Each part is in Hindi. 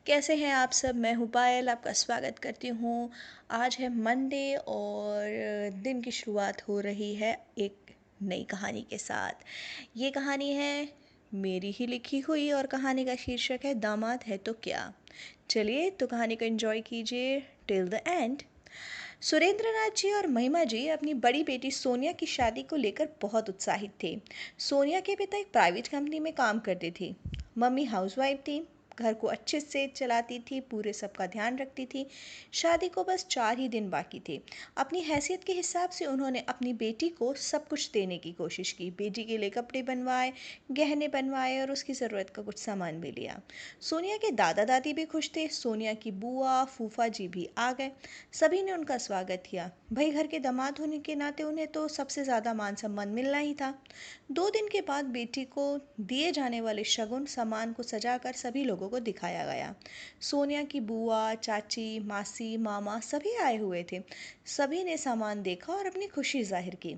कैसे हैं आप सब। मैं हूँ पायल, आपका स्वागत करती हूँ। आज है मंडे और दिन की शुरुआत हो रही है एक नई कहानी के साथ। ये कहानी है मेरी ही लिखी हुई और कहानी का शीर्षक है दामाद है तो क्या। चलिए तो कहानी को एंजॉय कीजिए till the end. Surendra Nath ji और महिमा जी अपनी बड़ी बेटी सोनिया की शादी को लेकर बहुत उत्साहित थे। सोनिया के पिता एक प्राइवेट कंपनी में काम करते थे। मम्मी हाउसवाइफ थी, घर को अच्छे से चलाती थी, पूरे सबका ध्यान रखती थी। शादी को बस 4 ही दिन बाकी थे। अपनी हैसियत के हिसाब से उन्होंने अपनी बेटी को सब कुछ देने की कोशिश की। बेटी के लिए कपड़े बनवाए, गहने बनवाए और उसकी ज़रूरत का कुछ सामान भी लिया। सोनिया के दादा दादी भी खुश थे। सोनिया की बुआ फूफा जी भी आ गए। सभी ने उनका स्वागत किया। भाई घर के दामाद होने के नाते उन्हें तो सबसे ज़्यादा मान सम्मान मिलना ही था। 2 दिन के बाद बेटी को दिए जाने वाले शगुन सामान को सजाकर सभी लोगों को दिखाया गया। सोनिया की बुआ, चाची, मासी, मामा सभी आए हुए थे। सभी ने सामान देखा और अपनी खुशी जाहिर की।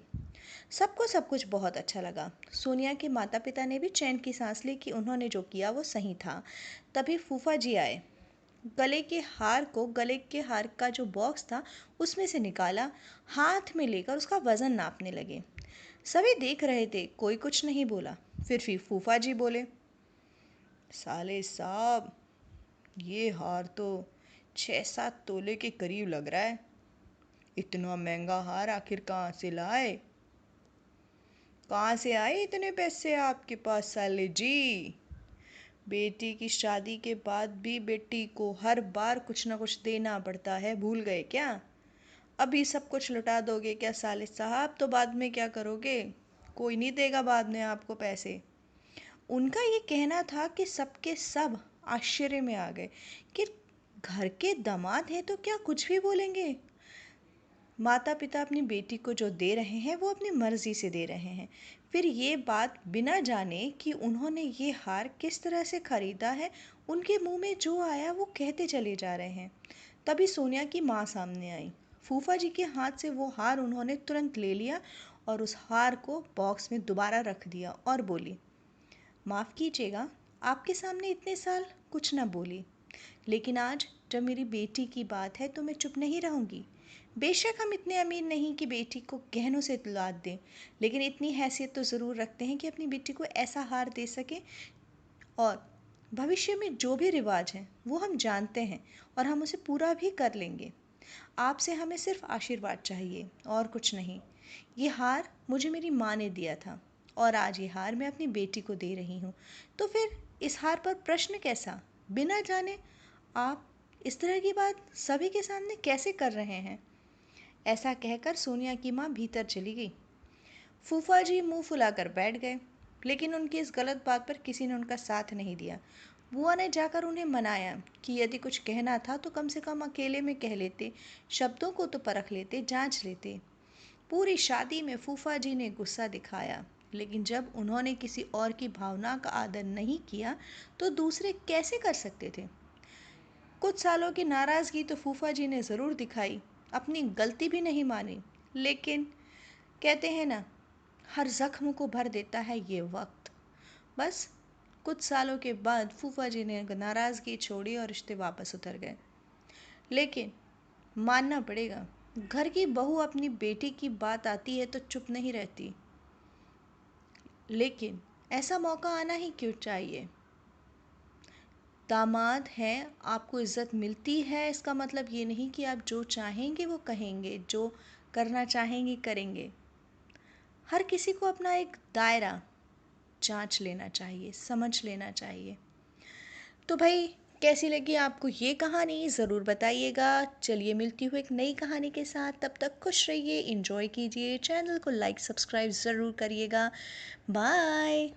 सबको सब कुछ बहुत अच्छा लगा। सोनिया के माता पिता ने भी चैन की सांस ली कि उन्होंने जो किया वो सही था। तभी फूफा जी आए। गले के हार का जो बॉक्स था उसमें से निकाला, हाथ में लेकर उसका वजन नापने लगे। सभी देख रहे थे, कोई कुछ नहीं बोला। फिर फूफा जी बोले, साले साहब, ये हार तो 6-7 तोले के करीब लग रहा है। इतना महंगा हार आखिर कहाँ से लाए? कहाँ से आए इतने पैसे आपके पास साले जी? बेटी की शादी के बाद भी बेटी को हर बार कुछ ना कुछ देना पड़ता है, भूल गए क्या? अभी सब कुछ लौटा दोगे क्या साले साहब? तो बाद में क्या करोगे? कोई नहीं देगा बाद में आपको पैसे। उनका ये कहना था कि सबके सब आश्चर्य में आ गए कि घर के दामाद हैं तो क्या कुछ भी बोलेंगे। माता पिता अपनी बेटी को जो दे रहे हैं वो अपनी मर्जी से दे रहे हैं। फिर ये बात बिना जाने कि उन्होंने ये हार किस तरह से खरीदा है, उनके मुंह में जो आया वो कहते चले जा रहे हैं। तभी सोनिया की माँ सामने आई। फूफा जी के हाथ से वो हार उन्होंने तुरंत ले लिया और उस हार को बॉक्स में दोबारा रख दिया और बोली, माफ़ कीजिएगा, आपके सामने इतने साल कुछ ना बोली, लेकिन आज जब मेरी बेटी की बात है तो मैं चुप नहीं रहूँगी। बेशक हम इतने अमीर नहीं कि बेटी को गहनों से लाद दें, लेकिन इतनी हैसियत तो ज़रूर रखते हैं कि अपनी बेटी को ऐसा हार दे सकें। और भविष्य में जो भी रिवाज हैं वो हम जानते हैं और हम उसे पूरा भी कर लेंगे। आपसे हमें सिर्फ आशीर्वाद चाहिए और कुछ नहीं। ये हार मुझे मेरी माँ ने दिया था और आज ये हार मैं अपनी बेटी को दे रही हूँ। तो फिर इस हार पर प्रश्न कैसा? बिना जाने आप इस तरह की बात सभी के सामने कैसे कर रहे हैं? ऐसा कहकर सोनिया की माँ भीतर चली गई। फूफा जी मुंह फुलाकर बैठ गए, लेकिन उनकी इस गलत बात पर किसी ने उनका साथ नहीं दिया। बुआ ने जाकर उन्हें मनाया कि यदि कुछ कहना था तो कम से कम अकेले में कह लेते, शब्दों को तो परख लेते, जांच लेते। पूरी शादी में फूफा जी ने गुस्सा दिखाया, लेकिन जब उन्होंने किसी और की भावना का आदर नहीं किया तो दूसरे कैसे कर सकते थे? कुछ सालों की नाराज़गी तो फूफा जी ने ज़रूर दिखाई, अपनी गलती भी नहीं मानी, लेकिन कहते हैं ना, हर ज़ख्म को भर देता है ये वक्त। बस कुछ सालों के बाद फूफा जी ने नाराज़गी छोड़ी और रिश्ते वापस उतर गए। लेकिन मानना पड़ेगा, घर की बहू अपनी बेटी की बात आती है तो चुप नहीं रहती। लेकिन ऐसा मौका आना ही क्यों चाहिए? दामाद हैं, आपको इज़्ज़त मिलती है, इसका मतलब ये नहीं कि आप जो चाहेंगे वो कहेंगे, जो करना चाहेंगे करेंगे। हर किसी को अपना एक दायरा जांच लेना चाहिए, समझ लेना चाहिए। तो भाई, कैसी लगी आपको ये कहानी ज़रूर बताइएगा। चलिए मिलती हूँ एक नई कहानी के साथ, तब तक खुश रहिए, एंजॉय कीजिए, चैनल को लाइक सब्सक्राइब ज़रूर करिएगा। बाय।